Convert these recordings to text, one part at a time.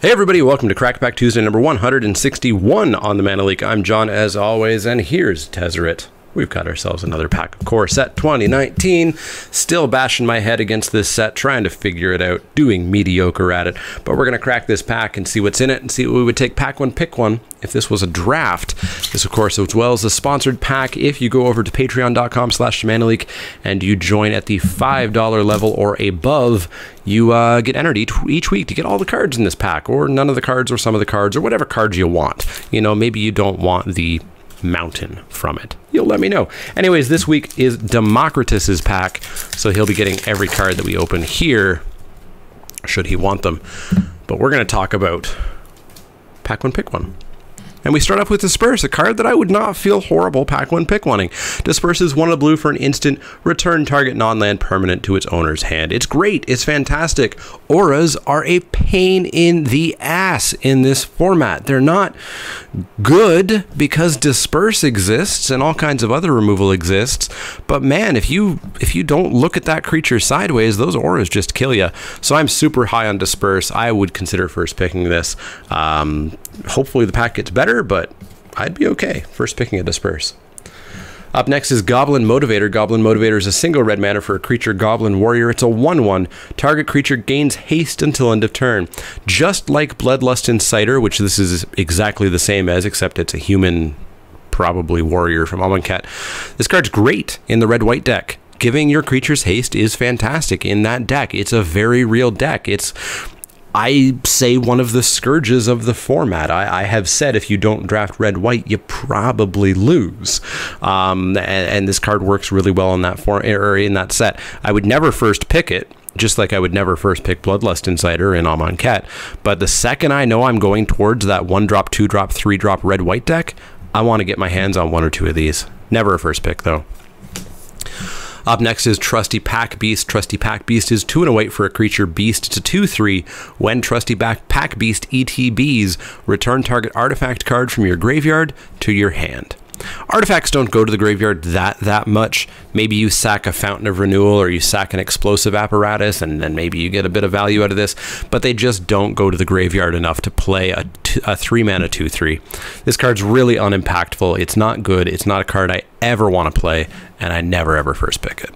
Hey everybody, welcome to Crackback Tuesday number 161 on the Mana Leak. I'm John as always, and here's Tezzeret. We've got ourselves another pack of Core Set 2019. Still bashing my head against this set, trying to figure it out, doing mediocre at it. But we're going to crack this pack and see what's in it and see what we would take pack one, pick one if this was a draft. This, of course, as well as a sponsored pack. If you go over to patreon.com/manaleak and you join at the $5 level or above, you get entered each week to get all the cards in this pack, or none of the cards, or some of the cards, or whatever cards you want. You know, maybe you don't want the mountain from it. You'll let me know. Anyways, this week is Democritus's pack, so he'll be getting every card that we open here, should he want them. But we're going to talk about pack one, pick one. And we start off with Disperse, a card that I would not feel horrible pack one, pick one-ing. Disperse is 1 of blue for an instant, return target non-land permanent to its owner's hand. It's great, it's fantastic. Auras are a pain in the ass in this format. They're not good because Disperse exists and all kinds of other removal exists, but man, if you don't look at that creature sideways, those auras just kill you. So I'm super high on Disperse. I would consider first picking this. Hopefully the pack gets better, but I'd be okay first picking a Disperse. Up next is Goblin Motivator. Goblin Motivator is a single red mana for a creature Goblin Warrior. It's a 1/1. Target creature gains haste until end of turn. Just like Bloodlust Inciter, which this is exactly the same as, except it's a human, probably warrior from Amonkhet. This card's great in the red-white deck. Giving your creatures haste is fantastic in that deck. It's a very real deck. It's, I say, one of the scourges of the format. I have said if you don't draft red-white, you probably lose. And this card works really well in that form, or in that set. I would never first pick it, just like I would never first pick Bloodlust Inciter in Amonkhet. But the second I know I'm going towards that 1-drop, 2-drop, 3-drop red-white deck, I want to get my hands on 1 or 2 of these. Never a first pick, though. Up next is Trusty Pack Beast. Trusty Pack Beast is 2 and a white for a creature beast. It's a 2/3. When Trusty Pack Beast ETBs, return target artifact card from your graveyard to your hand. Artifacts don't go to the graveyard that much. Maybe you sack a Fountain of Renewal, or you sack an Explosive Apparatus, and then maybe you get a bit of value out of this, but they just don't go to the graveyard enough to play a 3-mana 2/3. This card's really unimpactful. It's not good. It's not a card I ever want to play, and I never ever first pick it.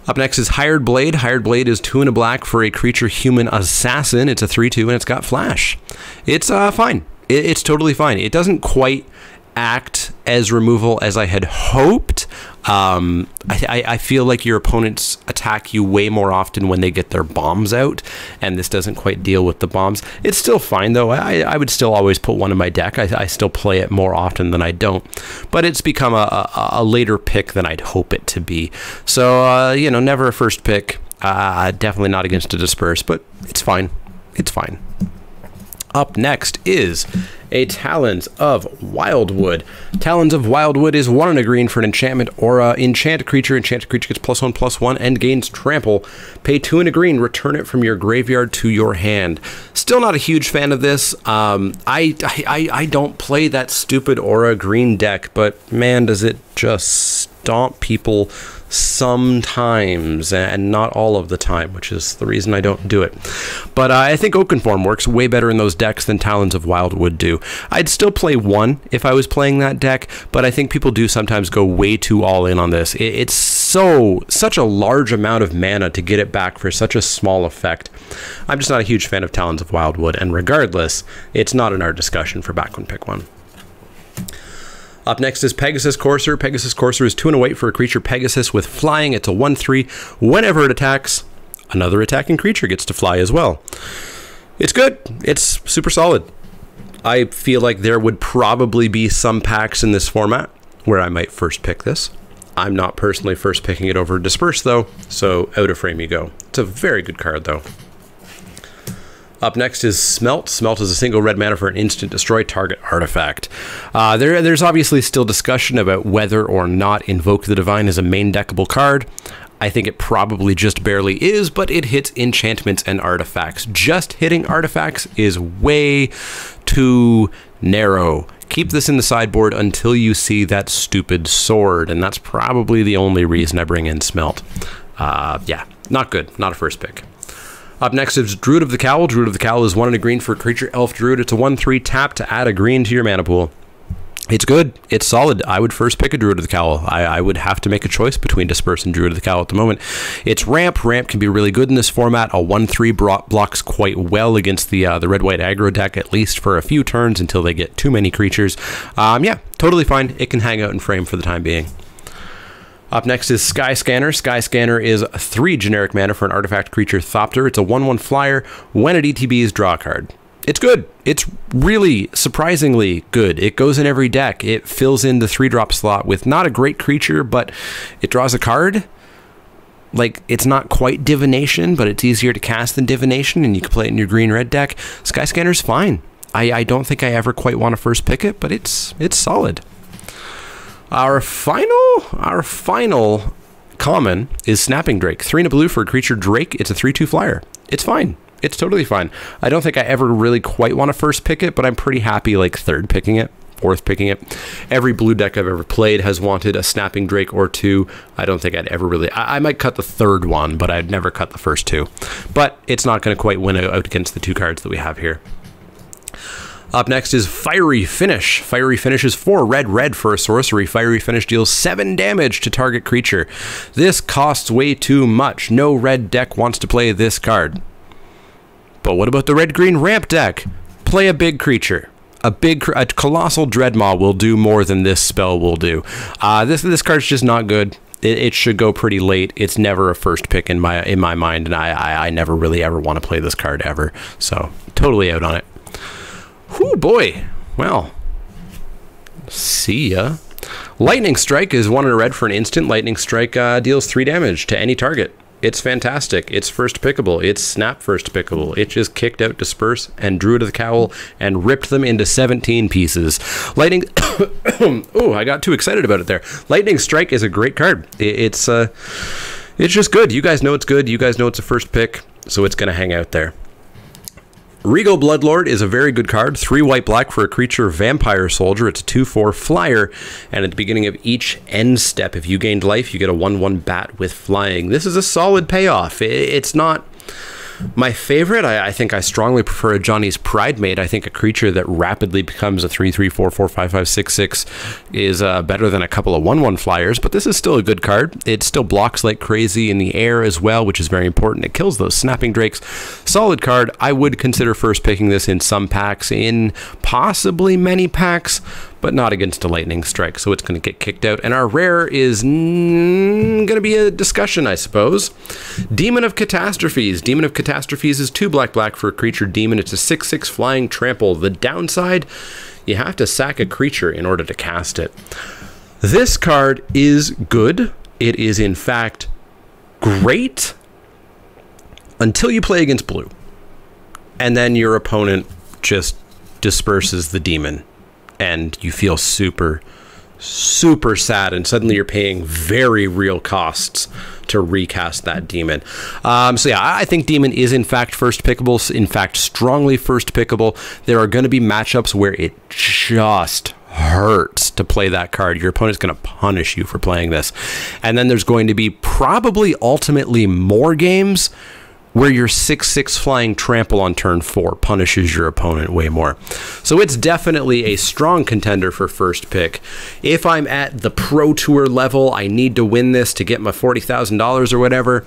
Up next is Hired Blade. Hired Blade is 2 and a black for a creature human assassin. It's a 3/2, and it's got flash. It's fine. It's totally fine. It doesn't quite act as removal as I had hoped. I feel like your opponents attack you way more often when they get their bombs out, and this doesn't quite deal with the bombs. It's still fine, though. I would still always put 1 in my deck. I still play it more often than I don't, but it's become a later pick than I'd hope it to be. So, you know, never a first pick. Definitely not against a Disperse, but it's fine. It's fine. Up next is a Talons of Wildwood. Talons of Wildwood is 1 and a green for an enchantment aura. Enchant creature gets +1/+1 and gains trample. Pay 2 and a green, return it from your graveyard to your hand. Still not a huge fan of this. I don't play that stupid aura green deck, but man, does it just stomp people sometimes, and not all of the time, which is the reason I don't do it. But I think Oakenform works way better in those decks than Talons of Wildwood do. I'd still play 1 if I was playing that deck, but I think people do sometimes go way too all in on this. It's such a large amount of mana to get it back for such a small effect. I'm just not a huge fan of Talons of Wildwood, and regardless, it's not in our discussion for back one, pick one. Up next is Pegasus Courser. Pegasus Courser is 2 and a white for a creature Pegasus with flying. It's a 1/3. Whenever it attacks, another attacking creature gets to fly as well. It's good. It's super solid. I feel like there would probably be some packs in this format where I might first pick this. I'm not personally first picking it over Disperse, though, so out of frame you go. It's a very good card, though. Up next is Smelt. Smelt is a single red mana for an instant destroy target artifact. There's obviously still discussion about whether or not Invoke the Divine is a main deckable card. I think it probably just barely is, but it hits enchantments and artifacts. Just hitting artifacts is way too narrow. Keep this in the sideboard until you see that stupid sword, and that's probably the only reason I bring in Smelt. Yeah, not good. Not a first pick. Up next is Druid of the Cowl. Druid of the Cowl is 1 and a green for a creature elf druid. It's a 1/3 tap to add a green to your mana pool. It's good. It's solid. I would first pick a Druid of the Cowl. I would have to make a choice between Disperse and Druid of the Cowl at the moment. It's ramp. Ramp can be really good in this format. A 1/3 blocks quite well against the red-white aggro deck, at least for a few turns until they get too many creatures. Yeah, totally fine. It can hang out in frame for the time being. Up next is Skyscanner. Skyscanner is 3 generic mana for an artifact creature Thopter. It's a 1/1 flyer. When it ETBs, draw a card. It's good. It's really surprisingly good. It goes in every deck. It fills in the 3-drop slot with not a great creature, but it draws a card. Like, it's not quite Divination, but it's easier to cast than Divination, and you can play it in your green-red deck. Skyscanner's fine. I don't think I ever quite want to first pick it, but it's solid. Our final common is Snapping Drake. 3 and a blue for a creature Drake. It's a 3/2 flyer. It's fine. It's totally fine. I don't think I ever really quite want to first pick it, but I'm pretty happy like 3rd picking it, 4th picking it. Every blue deck I've ever played has wanted a Snapping Drake or 2. I don't think I'd ever really... I might cut the 3rd one, but I'd never cut the first 2. But it's not going to quite win out against the 2 cards that we have here. Up next is Fiery Finish. Fiery Finish is 4 red for a sorcery. Fiery Finish deals 7 damage to target creature. This costs way too much. No red deck wants to play this card. But what about the red-green ramp deck? Play a big creature. A Colossal Dreadmaw will do more than this spell will do. This card's just not good. It should go pretty late. It's never a first pick in my mind, and I never really ever want to play this card ever. So totally out on it. Whew, boy. Well, see ya. Lightning Strike is 1 and a red for an instant. Lightning Strike deals 3 damage to any target. It's fantastic. It's first pickable. It's snap first pickable. It just kicked out Disperse and Druid of the Cowl and ripped them into 17 pieces. Lightning... oh, I got too excited about it there. Lightning Strike is a great card. It's just good. You guys know it's good. You guys know it's a first pick, so it's going to hang out there. Regal Bloodlord is a very good card. 3 white-black for a creature Vampire Soldier. It's a 2/4 flyer, and at the beginning of each end step, if you gained life, you get a 1/1 bat with flying. This is a solid payoff. It's not my favorite. I think I strongly prefer a Johnny's Pridemate. I think a creature that rapidly becomes a 3/3, 4/4, 5/5, 6/6 is better than a couple of 1/1 flyers, but this is still a good card. It still blocks like crazy in the air as well, which is very important. It kills those Snapping Drakes. Solid card. I would consider first picking this in some packs, in possibly many packs, but not against a Lightning Strike, so it's going to get kicked out. And our rare is going to be a discussion, I suppose. Demon of Catastrophes. Demon of Catastrophes is 2 black for a creature demon. It's a 6/6 flying trample. The downside, you have to sack a creature in order to cast it. This card is good. It is, in fact, great until you play against blue. And then your opponent just disperses the demon. And you feel super sad, and suddenly you're paying very real costs to recast that demon. So yeah, I think demon is in fact first pickable, in fact strongly first pickable. There are going to be matchups where it just hurts to play that card. Your opponent's going to punish you for playing this. And then there's going to be probably ultimately more games where your 6/6 flying trample on turn 4 punishes your opponent way more. So it's definitely a strong contender for first pick. If I'm at the Pro Tour level, I need to win this to get my $40,000 or whatever,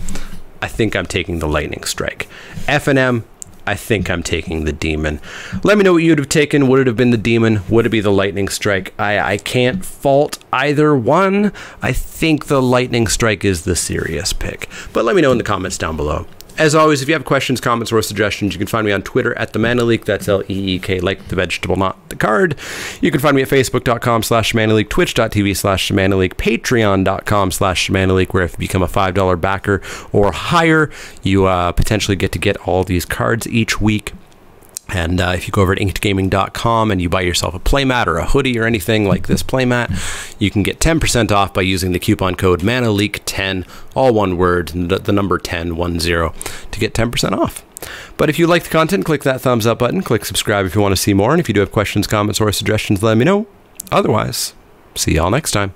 I think I'm taking the Lightning Strike. FNM, I think I'm taking the Demon. Let me know what you'd have taken. Would it have been the Demon? Would it be the Lightning Strike? I can't fault either one. I think the Lightning Strike is the serious pick. But let me know in the comments down below. As always, if you have questions, comments, or suggestions, you can find me on Twitter at TheManaLeak. That's L-E-E-K, like the vegetable, not the card. You can find me at Facebook.com/ShamaniLeak, Twitch.tv/ShamaniLeak, Patreon.com/ShamaniLeak, where if you become a $5 backer or higher, you potentially get to get all these cards each week. And if you go over at inkedgaming.com and you buy yourself a playmat or a hoodie or anything like this playmat, you can get 10% off by using the coupon code MANALEAK10, all one word, the number 10, 10, to get 10% off. But if you like the content, click that thumbs up button, click subscribe if you want to see more, and if you do have questions, comments, or suggestions, let me know. Otherwise, see y'all next time.